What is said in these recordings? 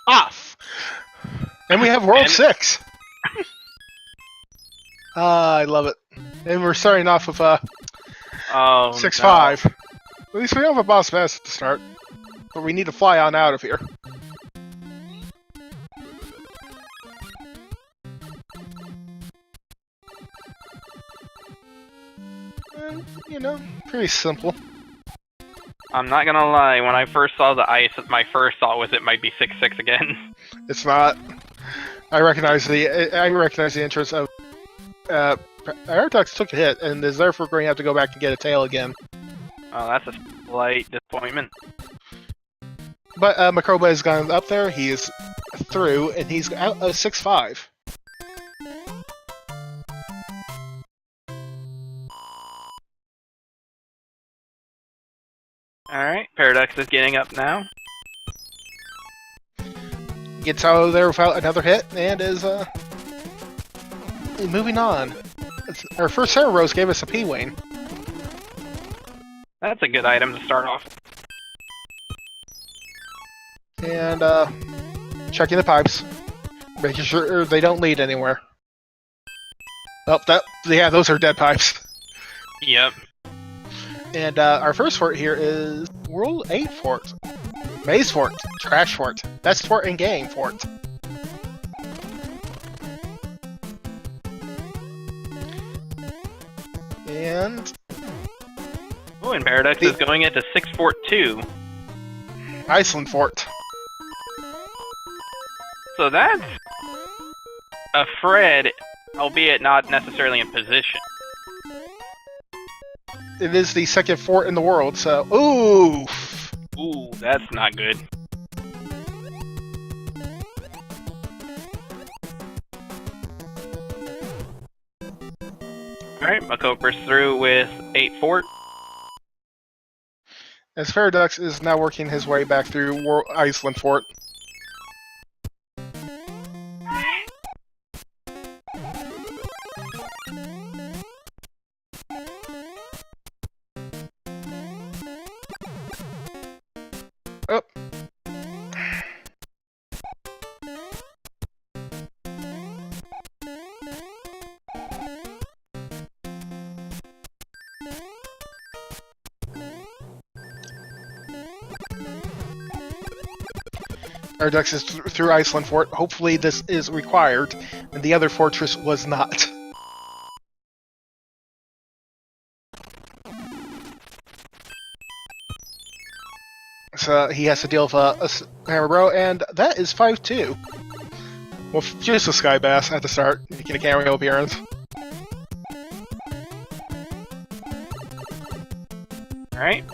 off. And we have World 6. I love it. And we're starting off with 6-5. No. At least we don't have a boss pass at the start. But we need to fly on out of here. And, you know, pretty simple. I'm not gonna lie, when I first saw the ice, my first thought was it might be 6-6 again. It's not. I recognize the entrance of Paraducks took a hit and is therefore going to have to go back and get a tail again. Oh, that's a slight disappointment. But Macobra has gone up there, he is through, and he's out of 6-5. Alright, Paraducks is getting up now. Gets out of there without another hit, and is moving on. Our first Sarah Rose gave us a P-Wing. That's a good item to start off. And checking the pipes. Making sure they don't lead anywhere. Oh, yeah, those are dead pipes. Yep. And our first fort here is World 8 Fort. Maze Fort. Trash Fort. Best fort in game fort. And... Oh, and Paraducks is going into 6 Fort 2. Iceland Fort. So that's a Fred, albeit not necessarily in position. It is the second fort in the world, so... Ooh! Ooh, that's not good. Alright, Macobra's through with 8 Fort. As Paraducks is now working his way back through Iceland Fort. Oh. Paraducks is through Iceland Fort. Hopefully this is required, and the other fortress was not. So he has to deal with a hammer bro, and that is 5-2. Well, just a Sky Bass at the start, making a cameo appearance. Alright.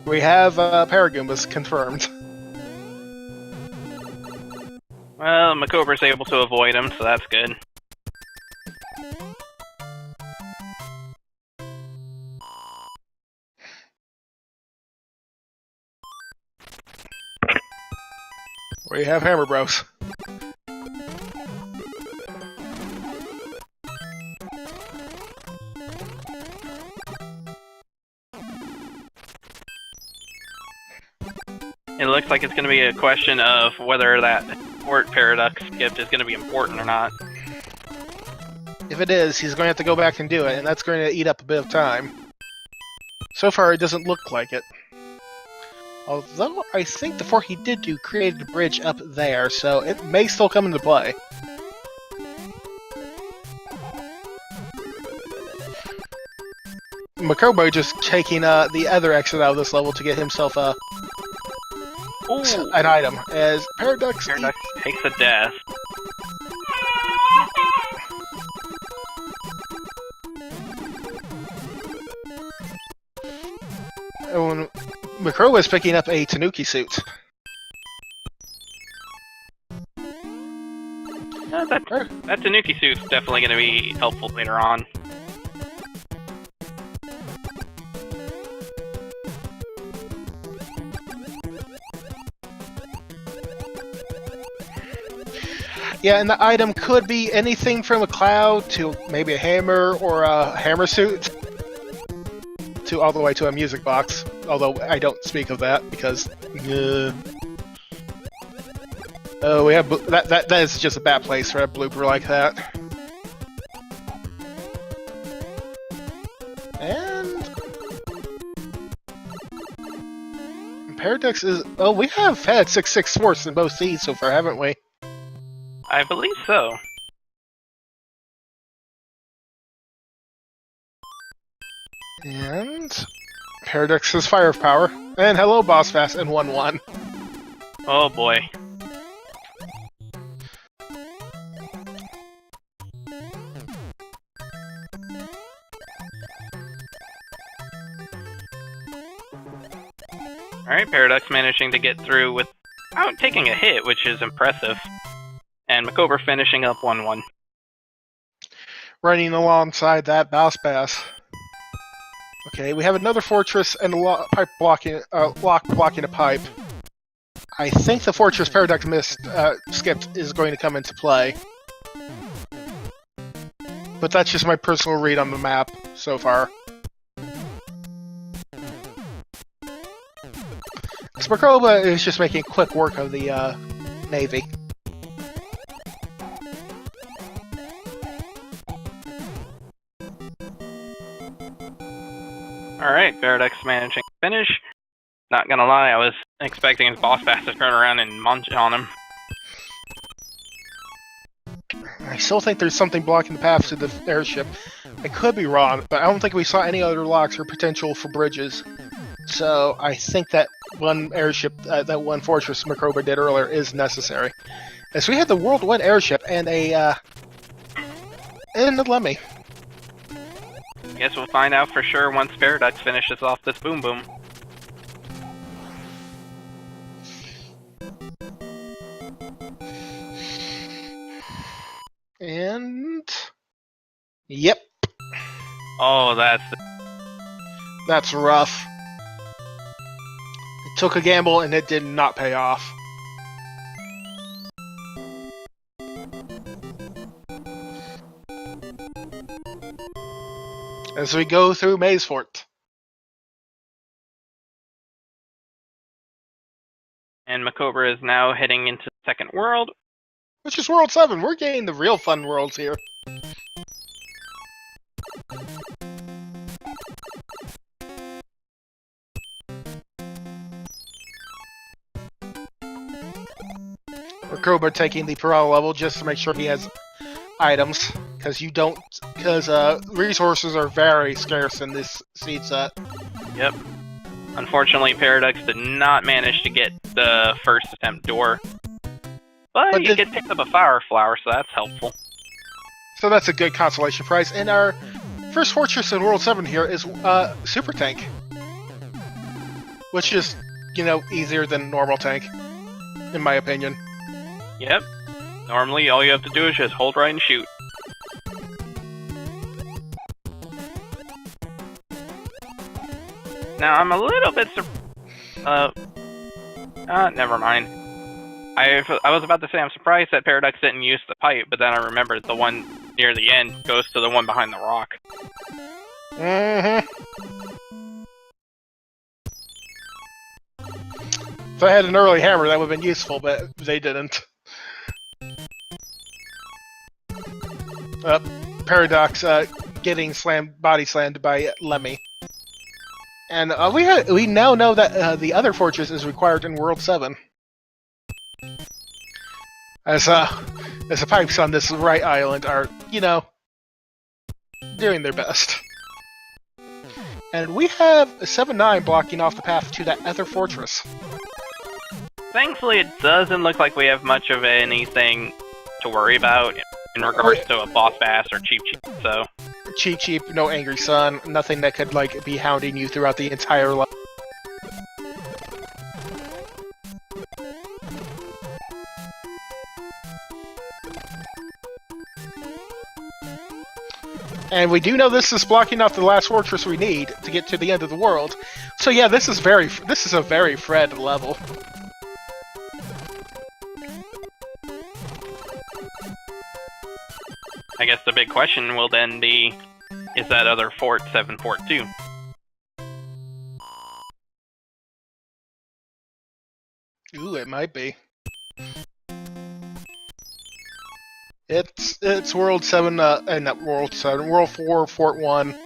We have Paragoombas confirmed. Well, Macobra's able to avoid him, so that's good. We have Hammer Bros. It looks like it's going to be a question of whether that Fort Paraducks gift is going to be important or not. If it is, he's going to have to go back and do it, and that's going to eat up a bit of time. So far, it doesn't look like it. Although, I think the fort he did do created a bridge up there, so it may still come into play. Macobra just taking the other exit out of this level to get himself an item, as Paraducks takes a death. And Macobra is picking up a Tanuki suit. That Tanuki suit's definitely going to be helpful later on. Yeah, and the item could be anything from a cloud to maybe a hammer or a hammer suit all the way to a music box. Although I don't speak of that because. Oh, we have that is just a bad place for a blooper like that. And Paradox is. Oh, we have had 664 in both seeds so far, haven't we? I believe so. And Paradox has firepower. And hello, Boss Fast and 1-1. Oh boy. Alright, Paradox managing to get through without taking a hit, which is impressive. And Macobra finishing up 1-1. Running alongside that Boss Bass. Okay, we have another fortress and a lock blocking a pipe. I think the fortress Paradox skipped is going to come into play. But that's just my personal read on the map so far. Macobra is just making quick work of the Navy. Alright, Paradox managing to finish. Not gonna lie, I was expecting his boss fast to turn around and munch on him. I still think there's something blocking the path to the airship. I could be wrong, but I don't think we saw any other locks or potential for bridges. So I think that one airship, that one fortress Macobra did earlier is necessary. As we had the World 1 airship and a Lemmy. I guess we'll find out for sure once Paradox finishes off this Boom Boom. And yep. Oh, that's rough. It took a gamble and it did not pay off. As we go through Maze Fort. And Macobra is now heading into the second world. Which is World 7. We're getting the real fun worlds here. Macobra taking the Piranha level just to make sure he has items. Because resources are very scarce in this seed set. Yep. Unfortunately, Paradox did not manage to get the first attempt door. But you get picked up a fire flower, so that's helpful. So that's a good consolation prize. And our first fortress in World 7 here is Super Tank. Which is, easier than normal tank, in my opinion. Yep. Normally, all you have to do is just hold right and shoot. Now, I'm a little bit never mind. I was about to say I'm surprised that Paradox didn't use the pipe, but then I remembered the one near the end goes to the one behind the rock. Mm-hmm. If I had an early hammer, that would have been useful, but they didn't. Paradox getting body slammed by Lemmy. And we now know that the other fortress is required in World 7. As the pipes on this right island are, doing their best. And we have a 7-9 blocking off the path to that other fortress. Thankfully, it doesn't look like we have much of anything to worry about in regards to a boss bass or cheap, so... Cheap, no angry sun, nothing that could, be hounding you throughout the entire level. And we do know this is blocking off the last fortress we need to get to the end of the world. So yeah, this is a very Fred level. I guess the big question will then be, is that other fort 7 Fort 2? Ooh, it might be. It's World 7, not World 7, World 4, Fort 1.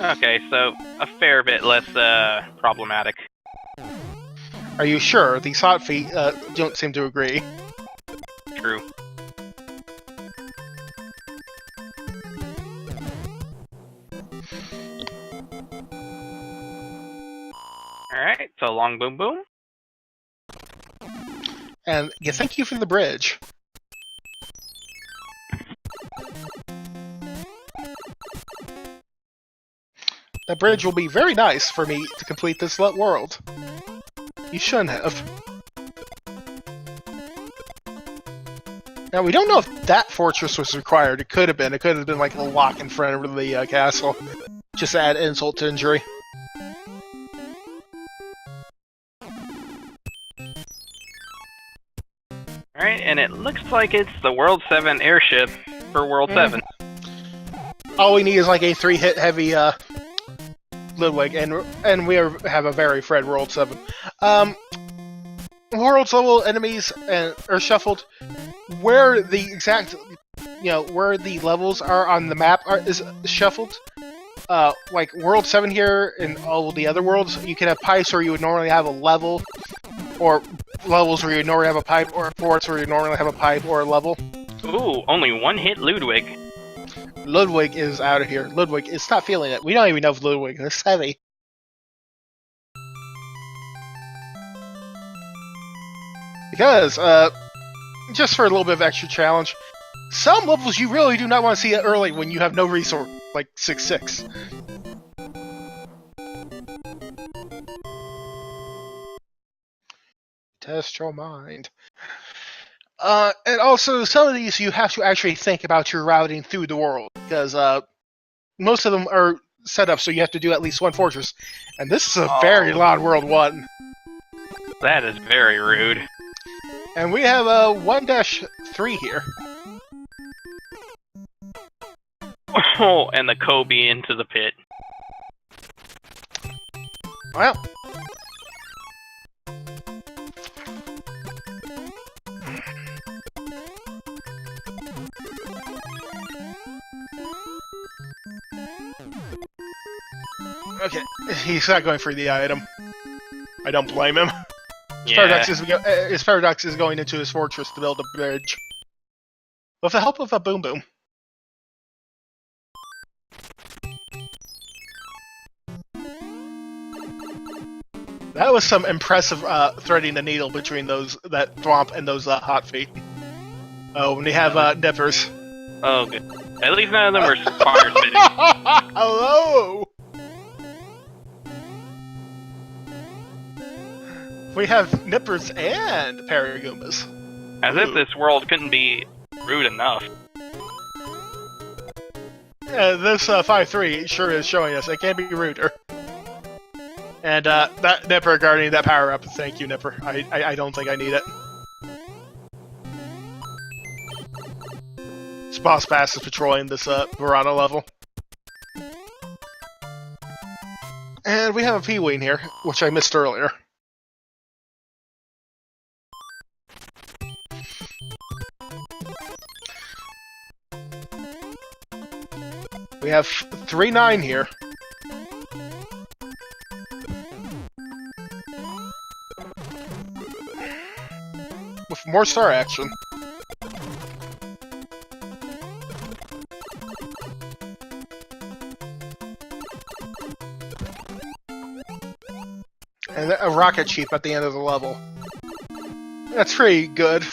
Okay, so a fair bit less problematic. Are you sure? These hot feet don't seem to agree. True. Alright, so long boom boom. And yeah, thank you for the bridge. That bridge will be very nice for me to complete this world. You shouldn't have. Now, we don't know if that fortress was required. It could have been. It could have been like a lock in front of the castle. Just to add insult to injury. Alright, and it looks like it's the World 7 airship for World 7. All we need is like a 3-hit heavy Ludwig, and we have a very Fred World 7. World's level enemies are shuffled. Where the exact, where the levels are on the map is shuffled. Like World 7 here and all the other worlds, you can have pipes where you would normally have a level, or levels where you would normally have a pipe, or forts where you normally have a pipe or a level. Ooh, only one hit Ludwig. Ludwig is out of here. Ludwig is not feeling it. We don't even know if Ludwig is heavy. Because, just for a little bit of extra challenge, some levels you really do not want to see it early when you have no resource, like 6-6. Test your mind. And also, some of these you have to actually think about your routing through the world, because most of them are set up so you have to do at least one fortress. And this is a very long World 1. That is very rude. And we have a 1-3 here. Oh, and the Kobe into the pit. Well. Okay, he's not going for the item. I don't blame him. Yeah. His paradox is going into his fortress to build a bridge. With the help of a boom boom. That was some impressive threading the needle between that thwomp and those hot feet. Oh, when they have nippers. Oh, good. At least none of them were fire spitting. Hello! We have nippers and paragoombas. As if this world couldn't be rude enough. Yeah, this 5-3 sure is showing us it can be ruder. And that Nipper guarding that power up, thank you, Nipper. I don't think I need it. This boss pass is patrolling this Verana level. And we have a P-Wing here, which I missed earlier. We have 3-9 here. With more star action. And a rocket ship at the end of the level. That's pretty good,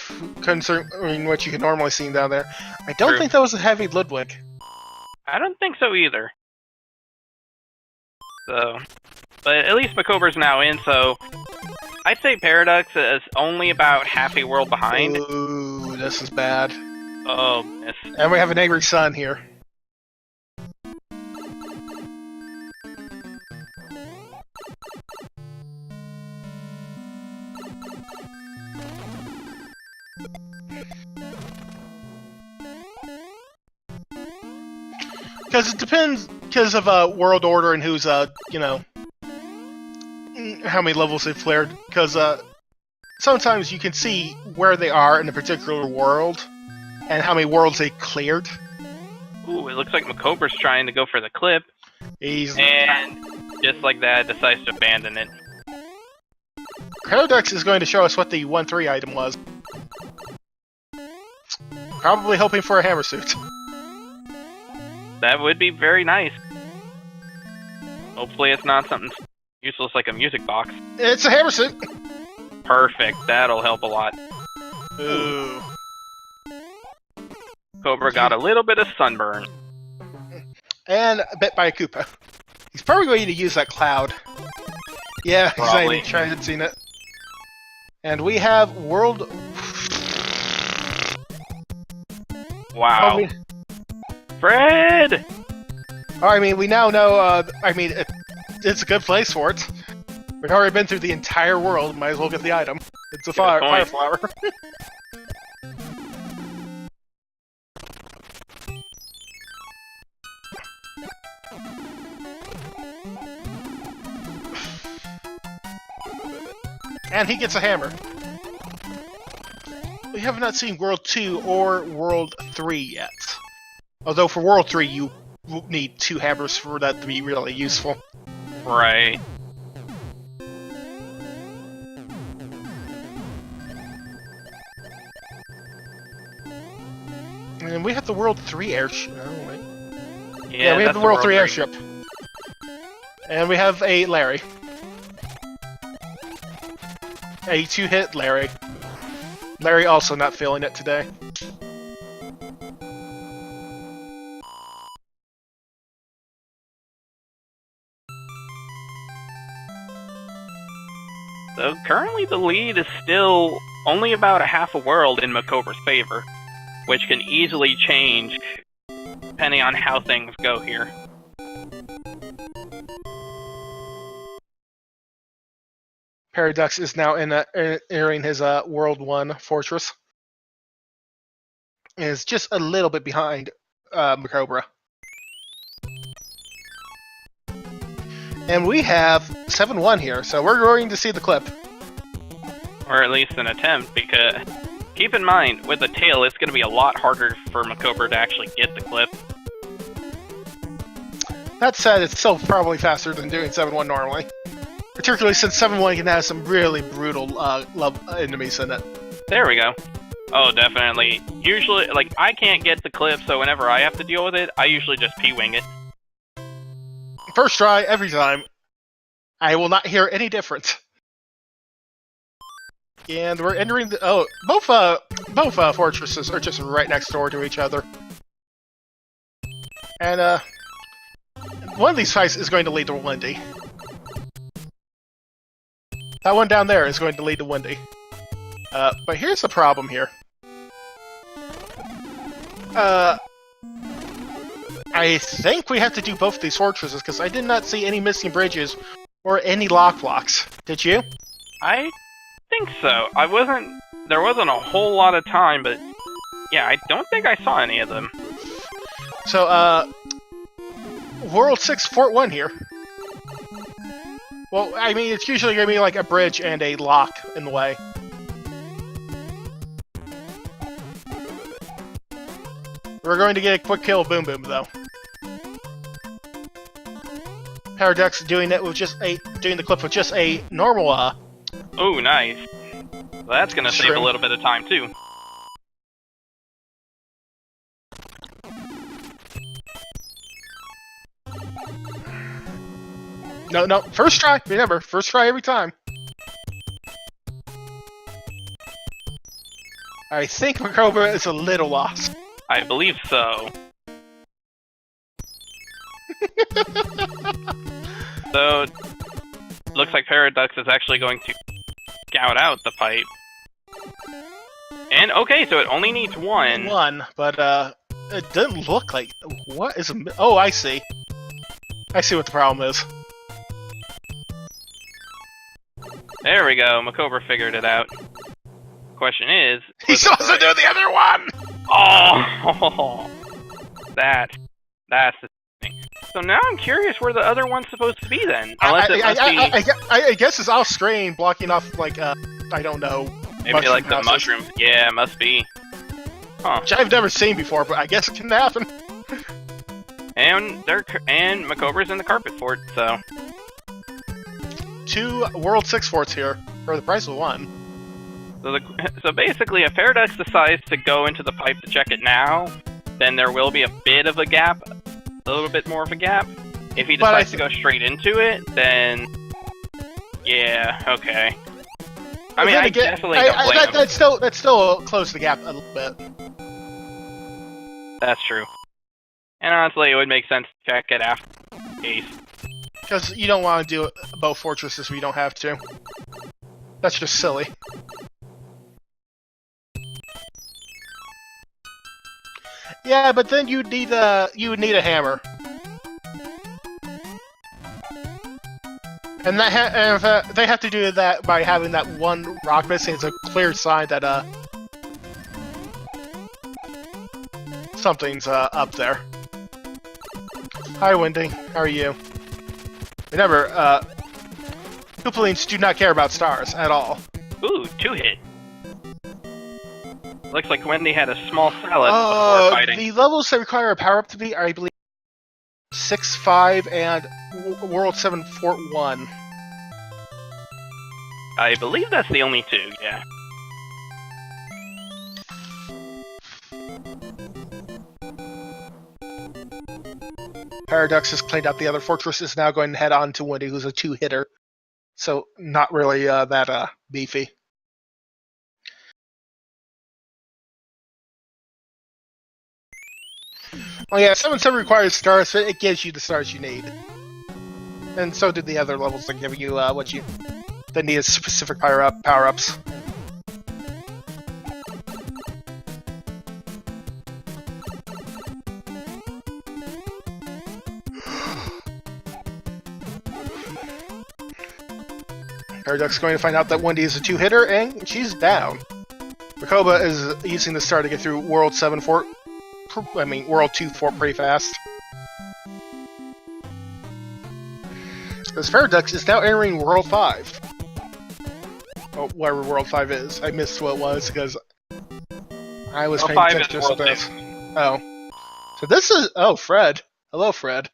considering what you can normally see down there. I don't think that was a heavy Ludwig. I don't think so either. So, but at least Macobra's now in, so I'd say Paradox is only about half a world behind. Ooh, this is bad. Oh, miss. And we have a neighboring sun here. Because it depends, because of world order and who's, how many levels they've flared. Because sometimes you can see where they are in a particular world and how many worlds they cleared. Ooh, it looks like Macobra's trying to go for the clip. And just like that, decides to abandon it. Paraducks is going to show us what the 1-3 item was. Probably hoping for a hammer suit. That would be very nice. Hopefully it's not something useless like a music box. It's a hammer suit! Perfect, that'll help a lot. Ooh. Cobra got a little bit of sunburn. And bit by a Koopa. He's probably going to use that cloud. Yeah, he's not even trying to see it. And we have World... Wow. Fred! Oh, I mean, we now know, it's a good place for it. We've already been through the entire world, might as well get the item. It's a fire flower. And he gets a hammer. We have not seen World 2 or World 3 yet. Although for World 3 you need 2 hammers for that to be really useful. Right. And we have the World 3 airship. Oh, wait. Yeah, we have the World 3 airship. And we have a Larry. A 2-hit Larry. Larry also not feeling it today. So currently the lead is still only about a half a world in Macobra's favor, which can easily change depending on how things go here. Paraducks is now entering his World 1 fortress. And is just a little bit behind Macobra. And we have 7-1 here, so we're going to see the clip. Or at least an attempt, because keep in mind, with the tail, it's going to be a lot harder for Macobra to actually get the clip. That said, it's still probably faster than doing 7-1 normally. Particularly since 7-1 can have some really brutal enemies in it. There we go. Oh, definitely. Usually, like, I can't get the clip, so whenever I have to deal with it, I usually just P-wing it. First try, every time. I will not hear any difference. And we're entering the... Oh, both fortresses are just right next door to each other. And, one of these fights is going to lead to Wendy. That one down there is going to lead to Wendy. But here's the problem here. I think we have to do both these fortresses, because I did not see any missing bridges or any lock blocks. Did you? I think so. There wasn't a whole lot of time, but yeah, I don't think I saw any of them. So, World 6, Fort 1 here. Well, I mean, it's usually going to be like a bridge and a lock in the way. We're going to get a quick kill of Boom Boom, though. Paraducks doing it with doing the clip with just a normal, Oh, nice. Well, that's gonna save a little bit of time, too. No, first try. Remember, first try every time. I think Macobra is a little lost. I believe so. So, looks like Paraducks is actually going to scout out the pipe. And, okay, so it only needs one. One, but, it doesn't look like... What is... Oh, I see. I see what the problem is. There we go, Macobra figured it out. Question is... He's supposed to do the other one! Oh! That's the thing. So now I'm curious where the other one's supposed to be then. Unless I guess it's off screen, blocking off, like, I don't know. Maybe like the houses. mushrooms. Yeah, it must be. Huh. Which I've never seen before, but I guess it can happen. And Macobra's in the carpet fort, so 2 World 6 forts here for the price of 1. so basically, if Paraducks decides to go into the pipe to check it now, then there will be a bit of a gap, a little bit more of a gap. If he decides to go straight into it, then yeah, okay. I mean, I definitely don't blame him. That's still close the gap a little bit. That's true. And honestly, it would make sense to check it after Ace. Because you don't want to do both fortresses if you don't have to. That's just silly. Yeah, but then you would need a hammer. And they have to do that by having that one rock missing. It's a clear sign that something's up there. Hi, Wendy. How are you? Remember, Koopalings do not care about stars at all. Ooh, 2-hit. Looks like Wendy had a small salad before fighting. The levels that require a power-up to be are, I believe, 6, 5, and World 7 Fort 1. I believe that's the only 2, yeah. Paraducks has cleaned out the other fortress, is now going to head on to Wendy, who's a 2-hitter. So, not really that beefy. Oh yeah, 7-7 requires stars, so it gives you the stars you need. And so did the other levels that give you what you that need specific power-ups. Paraduck's going to find out that Wendy is a 2-hitter, and she's down. Macobra is using the star to get through World 7 Fort. World 2 Fort pretty fast. Because Paraducks is now entering World 5. Oh, wherever World 5 is. I missed what it was because I was paying attention to this. Oh. So this is... Oh, Fred. Hello, Fred.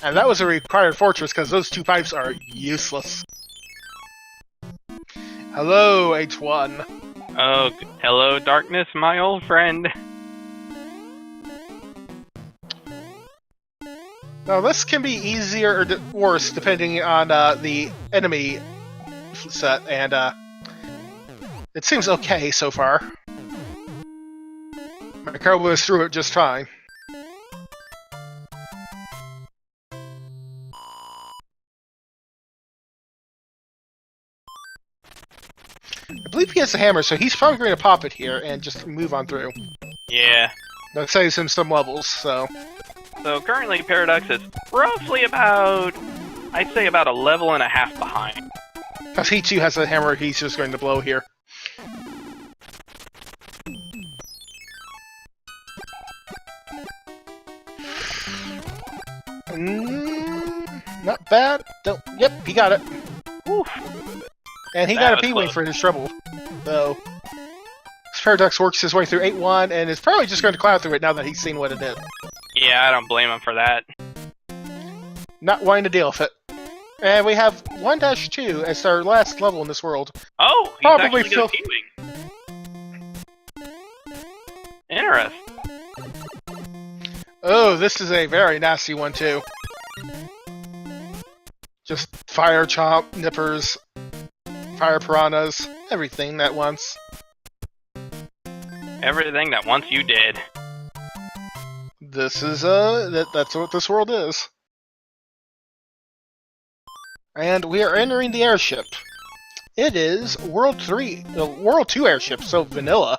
And that was a required fortress because those 2 pipes are useless. Hello, H1. Oh, hello, darkness, my old friend. Now, this can be easier or worse depending on the enemy set, and it seems okay so far. Macobra was through it just fine. I believe he has a hammer, so he's probably going to pop it here and just move on through. Yeah. That saves him some levels, so... So currently Paraducks is roughly about, I'd say about a level and a half behind. Because he too has a hammer, he's just going to blow here. Not bad. Yep, he got it. Woo. And he got a P-Wing for his trouble. So, Paraducks works his way through 8-1 and is probably just going to cloud through it now that he's seen what it did. Yeah, I don't blame him for that. Not wanting to deal with it. And we have 1-2 as our last level in this world. Oh, he's probably actually got a P-Wing. Interesting. Oh, this is a very nasty one too. Just fire chomp, nippers, fire piranhas, everything at once. Everything that once you did. This is that's what this world is. And we are entering the airship. It is World 3, the World 2 airship, so vanilla.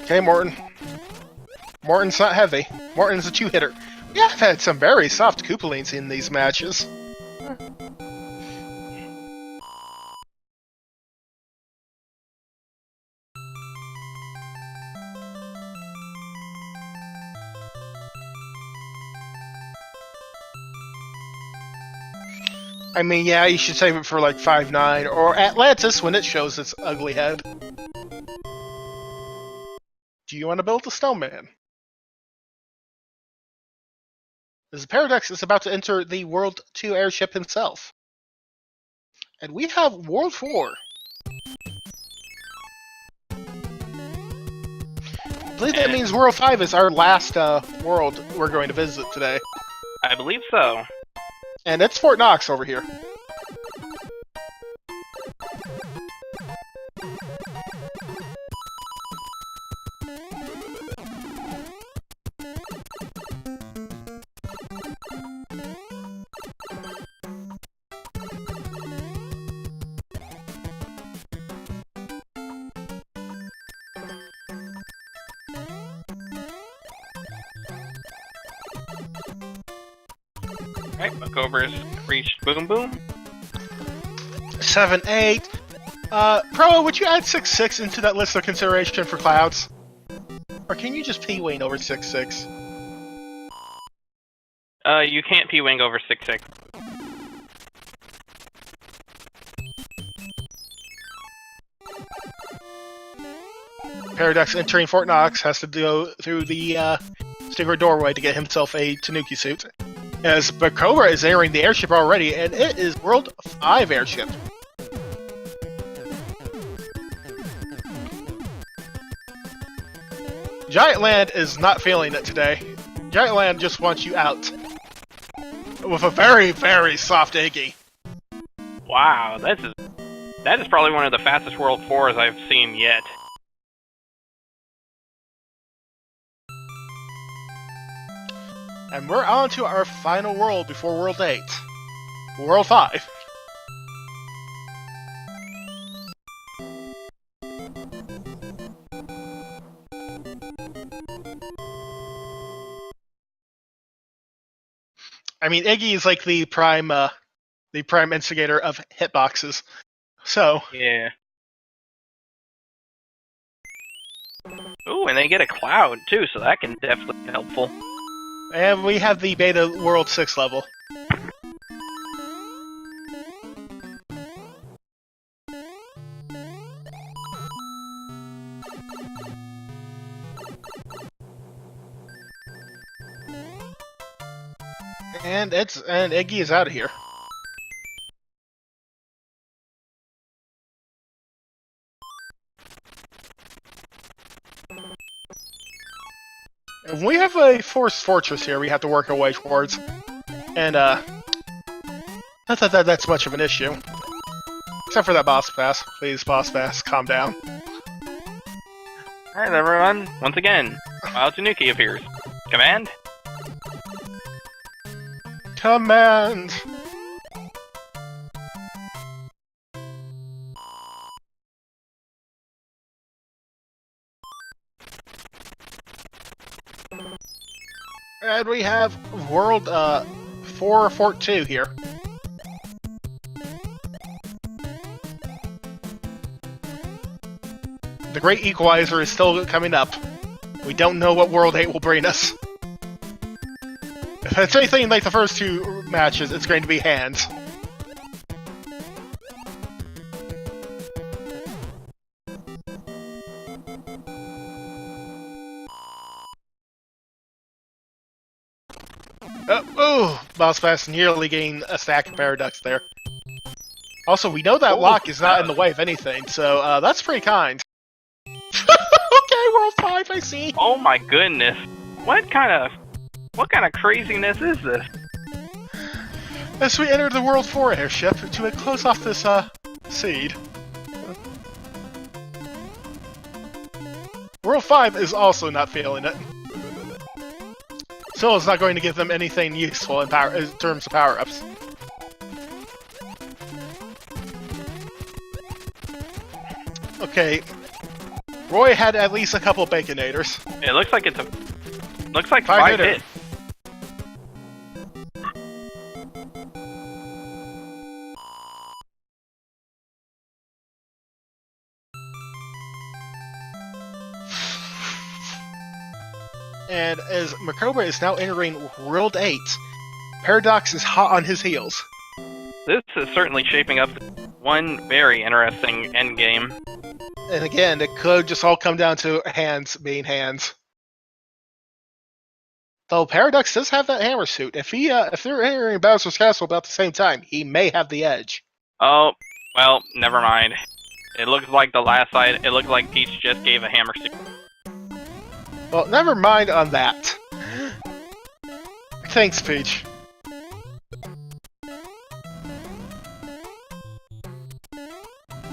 Okay, Morton. Morton's not heavy. Morton's a 2-hitter. Yeah, I've had some very soft Koopalings in these matches. I mean, yeah, you should save it for like 5-9 or Atlantis when it shows its ugly head. Do you want to build a snowman? As Paradox is about to enter the World 2 airship himself. And we have World 4. I believe that means World 5 is our last world we're going to visit today. I believe so. And it's Fort Knox over here. Alright, Macobra's reached Boom Boom. 7-8. Pro, would you add 6-6 into that list of consideration for clouds? Or can you just P-wing over 6-6? You can't P-wing over 6-6. Paradox entering Fort Knox has to go through the secret doorway to get himself a Tanuki suit. As Macobra is entering the airship already, and it is World 5 airship. Giant Land is not feeling it today. Giant Land just wants you out. With a very, very soft Iggy. Wow, that is probably one of the fastest World 4s I've seen yet. And we're on to our final world before World 8. World 5. I mean, Iggy is like the prime instigator of hitboxes. So yeah. Ooh, and they get a cloud too, so that can definitely be helpful. And we have the beta World 6 level. And Iggy is out of here. And we have a forced fortress here we have to work our way towards. And not that that's much of an issue. Except for that boss pass. Please, boss pass, calm down. Alright everyone, once again, Wild Tanuki appears. Command? Command! And we have World 4 Fort 2 here. The Great Equalizer is still coming up. We don't know what World 8 will bring us. If it's anything like the first two matches, it's going to be hands. Boss Pass nearly gained a stack of Paraducks there. Also, we know that lock is not in the way of anything, so that's pretty kind. Okay, World 5, I see. Oh my goodness. What kind of craziness is this? As we enter the World 4 airship to close off this seed. World 5 is also not feeling it. Still, it's not going to give them anything useful in terms of power-ups. Okay, Roy had at least a couple Baconators. It looks like looks like 5 hits. And as Macobra is now entering World 8, Paradox is hot on his heels. This is certainly shaping up one very interesting endgame. And again, it could just all come down to hands being hands. Though Paradox does have that hammer suit. If they're entering Bowser's Castle about the same time, he may have the edge. Oh, well, never mind. It looks like the last side. It looked like Peach just gave a hammer suit. Well, never mind on that. Thanks, Peach.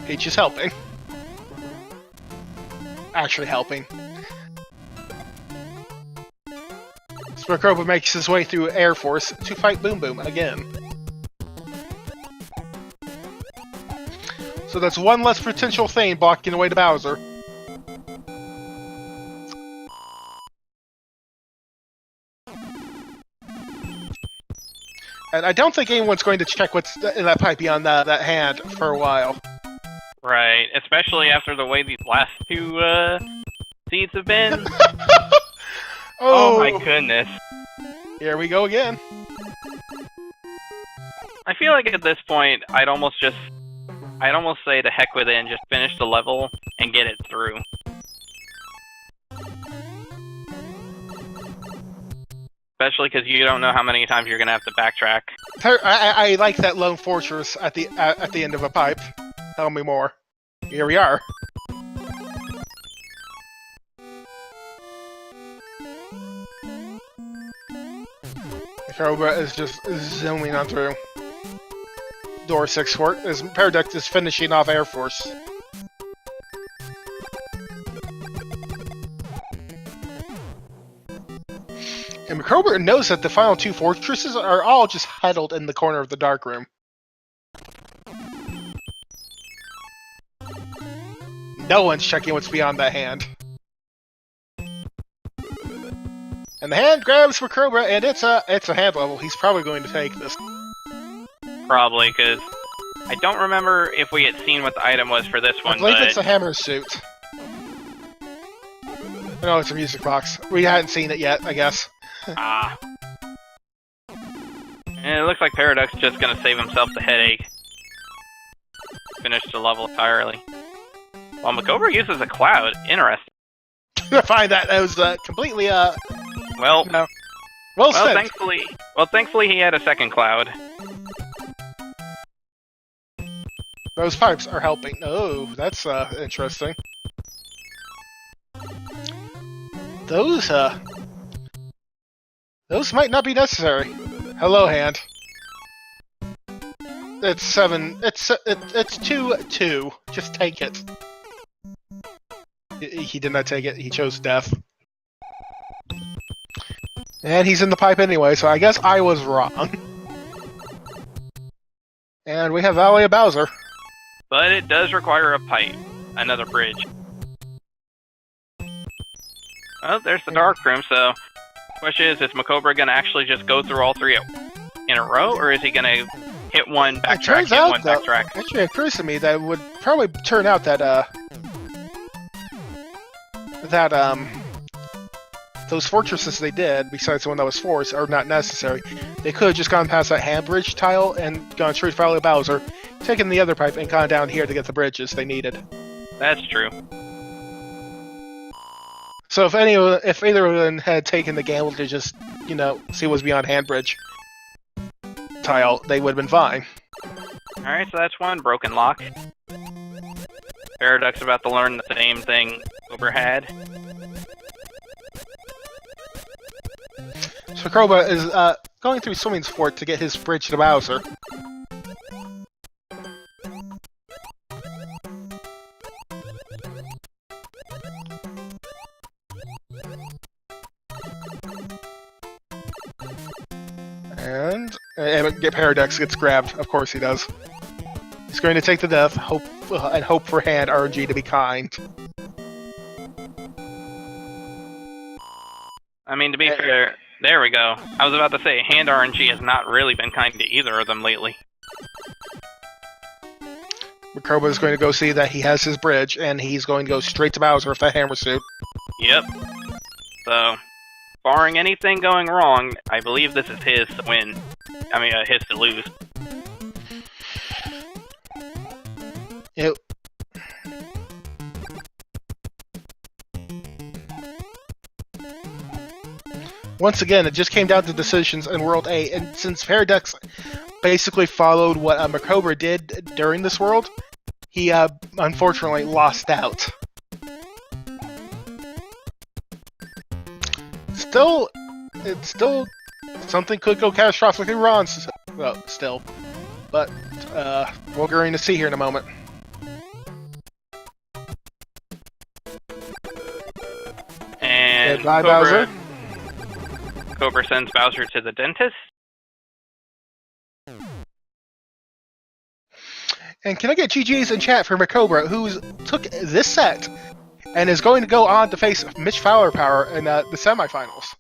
Peach is helping. Actually helping. Macobra makes his way through Air Force to fight Boom Boom again. So that's one less potential thing blocking the way to Bowser. And I don't think anyone's going to check what's in that pipe beyond that hand for a while. Right, especially after the way these last two seeds have been. Oh my goodness. Here we go again. I feel like at this point, I'd almost say to heck with it and just finish the level and get it through. Especially because you don't know how many times you're gonna have to backtrack. I like that lone fortress at the end of a pipe. Tell me more. Here we are. Macobra is just zooming on through. Door 6 Fort as Paraduct is finishing off Air Force. And Macobra knows that the final two fortresses are all just huddled in the corner of the dark room. No one's checking what's beyond that hand. And the hand grabs Macobra, and it's a hand level. He's probably going to take this. Probably, because I don't remember if we had seen what the item was for this one, I believe it's a hammer suit. No, it's a music box. We hadn't seen it yet, I guess. Ah. And it looks like Paraduck's just gonna save himself the headache. Finish the level entirely. While Macobra uses a cloud. Interesting. I find that was completely, Well, no. Well said. Thankfully he had a second cloud. Those pipes are helping. Oh, that's interesting. Those might not be necessary. Hello, hand. It's 7. It's 2-2. Just take it. He did not take it. He chose death. And he's in the pipe anyway, so I guess I was wrong. And we have Valley of Bowser. But it does require a pipe. Another bridge. Oh, there's the dark room, so... Question is Macobra gonna actually just go through all three in a row, or is he gonna hit one, backtrack, backtrack? Actually, it occurs to me that it would probably turn out that, those fortresses they did, besides the one that was forced, are not necessary. They could have just gone past that hand bridge tile and gone straight to Valley of Bowser, taken the other pipe, and gone down here to get the bridges they needed. That's true. So if either of them had taken the gamble to just, see what's beyond hand bridge tile, they would have been fine. Alright, so that's one broken lock. Paraduck's about to learn the same thing Uber had. So Macobra is going through Swimming's Fort to get his bridge to Bowser. And Paradox gets grabbed. Of course he does. He's going to take the death, hope for hand RNG to be kind. I mean, to be fair, there we go. I was about to say, hand RNG has not really been kind to either of them lately. Macobra is going to go see that he has his bridge, and he's going to go straight to Bowser with that hammer suit. Yep. So, barring anything going wrong, I believe this is his to win. I mean, his to lose. once again, it just came down to decisions in World 8, and since Paraducks basically followed what Macobra did during this world, he unfortunately lost out. It's still something could go catastrophically wrong. Still, but we're going to see here in a moment. And Bye, Bowser. Cobra sends Bowser to the dentist. And can I get GG's in chat for Macobra, who took this set and is going to go on to face Mitch Power in the semifinals?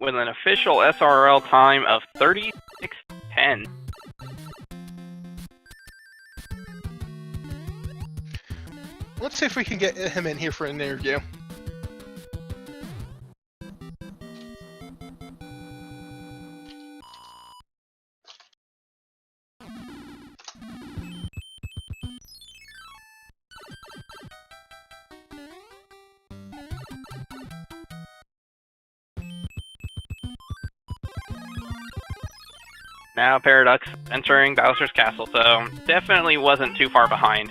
With an official SRL time of 36:10. Let's see if we can get him in here for an interview. Now Paraducks entering Bowser's Castle, so definitely wasn't too far behind.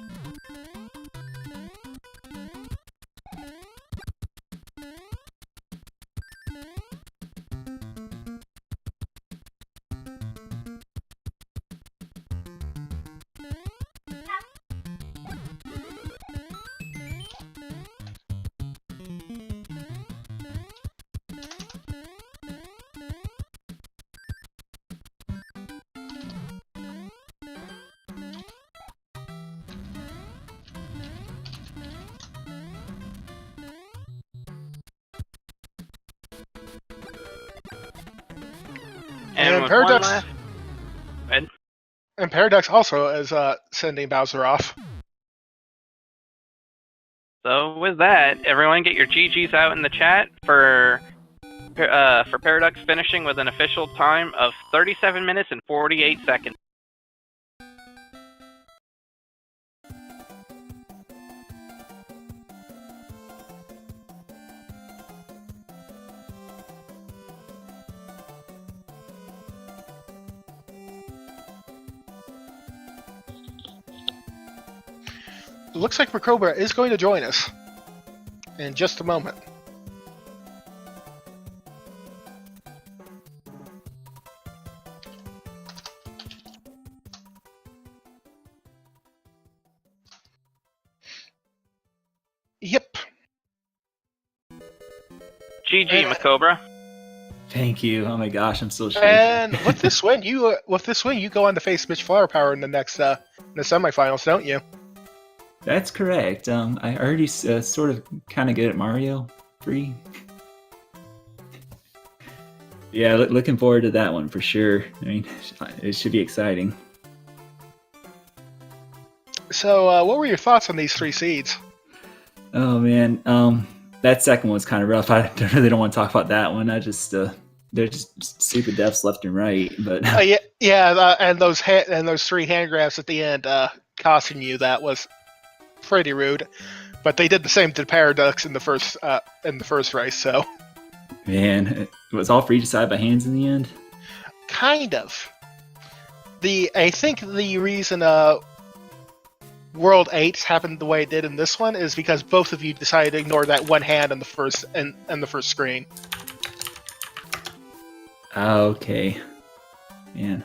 And Paraducks also is sending Bowser off. So with that, everyone get your GGs out in the chat for Paraducks finishing with an official time of 37 minutes and 48 seconds. It looks like Macobra is going to join us in just a moment. Yep. GG, Macobra. Thank you. Oh my gosh, I'm so shaky. And with this win, you go on to face Mitch Power in the next in the semifinals, don't you? That's correct. I already sort of kind of good at Mario 3. Yeah, looking forward to that one for sure. I mean, it should be exciting. So, what were your thoughts on these 3 seeds? Oh man, that second one was kind of rough. I really don't want to talk about that one. I just they're just super deaths left and right. But and those 3 hand grabs at the end costing you, that was pretty rude. But they did the same to Paraducks in the first race. So man, it was all free decide by hands in the end. Kind of. I think the reason World 8 happened the way it did in this one is because both of you decided to ignore that one hand in the first screen. Okay. Man,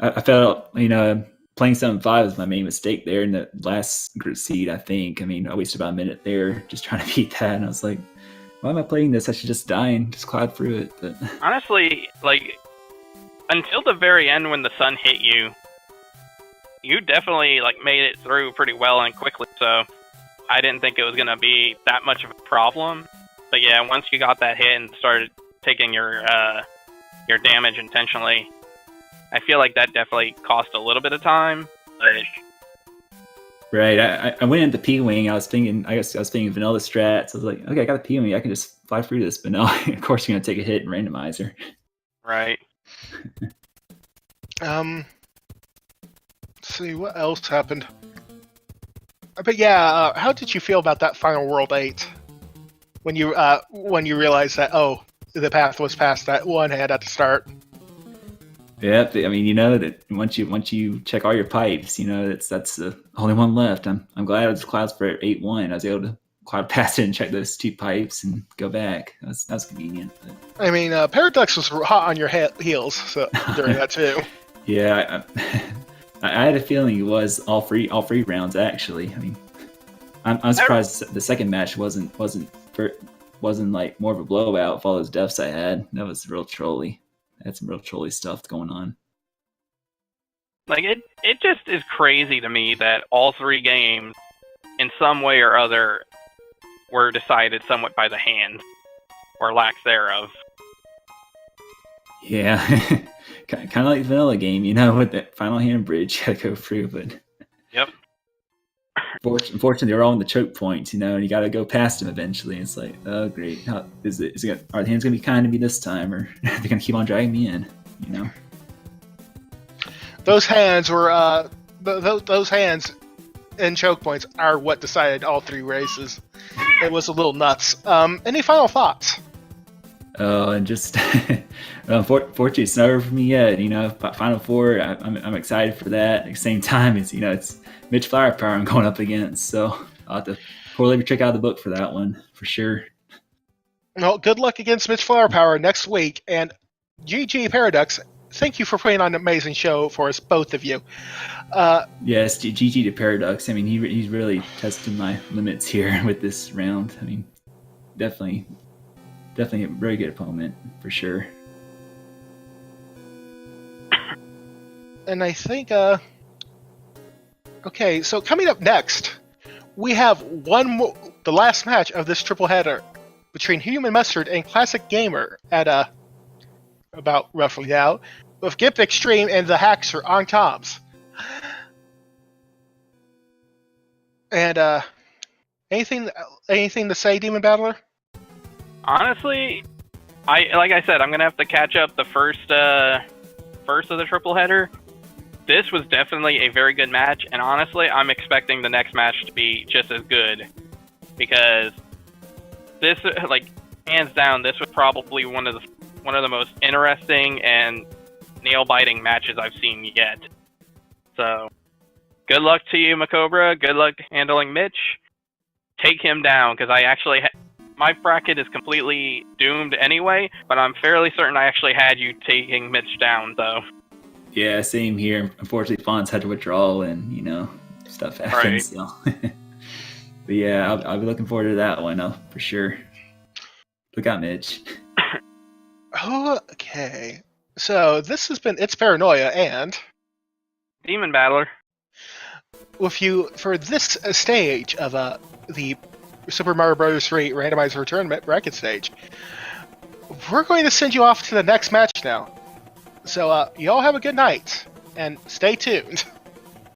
I felt, playing 7-5 was my main mistake there in the last group seed, I think. I mean, I wasted about a minute there just trying to beat that, and I was like, why am I playing this? I should just die and just cloud through it. But honestly, until the very end when the sun hit you, you definitely made it through pretty well and quickly, so I didn't think it was going to be that much of a problem. But yeah, once you got that hit and started taking your damage intentionally, I feel like that definitely cost a little bit of time. But right, I went into P-Wing. I was thinking vanilla strats. I was like, okay, I got the P-Wing. I can just fly through this. But no, of course you're going to take a hit in Randomizer. Right. Let's see, what else happened? But yeah, how did you feel about that final World 8? When you realized that, the path was past that one head at the start. Yeah, I mean, you know that once you check all your pipes, you know that's the only one left. I'm glad it was Clouds for 8-1. I was able to cloud past it and check those 2 pipes and go back. That's convenient. But... I mean, Paraducks was hot on your heels during that too. Yeah, I had a feeling it was all three rounds actually. I mean, I'm surprised the second match wasn't like more of a blowout with all those deaths I had. That was real trolly. I had some real trolly stuff going on. Like it just is crazy to me that all 3 games, in some way or other, were decided somewhat by the hand, or lack thereof. Yeah, kind of like vanilla game, you know, with that final hand bridge you gotta go through, but yep. Unfortunately, they're all in the choke points, you know, and you gotta go past them eventually. It's like, oh great, are the hands gonna be kind to me this time, or are they gonna keep on dragging me in? You know, those hands were those hands and choke points are what decided all 3 races. It was a little nuts. Any final thoughts? Oh, and just unfortunately, it's not over for me yet. You know, Final Four, I'm excited for that. At the same time, it's Mitch Flower Power I'm going up against, so I'll have to pull every trick out of the book for that one for sure. Well, good luck against Mitch Flower Power next week, and GG Paraducks. Thank you for putting on an amazing show for us, both of you. Yes, GG to Paraducks. I mean, he's really tested my limits here with this round. I mean, definitely a very good opponent for sure. And I think, okay, so coming up next, we have the last match of this triple header between Human Mustard and Classic Gamer at about roughly now, with Gimp Extreme and the Haxer on comms. And anything to say, Demon Battler? Honestly, like I said, I'm gonna have to catch up the first of the triple header. This was definitely a very good match, and honestly, I'm expecting the next match to be just as good, because this, like, hands down, this was probably one of the most interesting and nail-biting matches I've seen yet. So, good luck to you, Macobra. Good luck handling Mitch. Take him down, because I actually my bracket is completely doomed anyway, but I'm fairly certain I actually had you taking Mitch down, though. Yeah, same here. Unfortunately, Fonz had to withdraw, and you know, stuff happens. Right. So. But yeah, I'll be looking forward to that one for sure. Look out, Mitch. Okay, so this has been It's Paranoia and Demon Battler with you for this stage of the Super Mario Bros. 3 Randomizer Tournament bracket stage. We're going to send you off to the next match now. So y'all have a good night and stay tuned.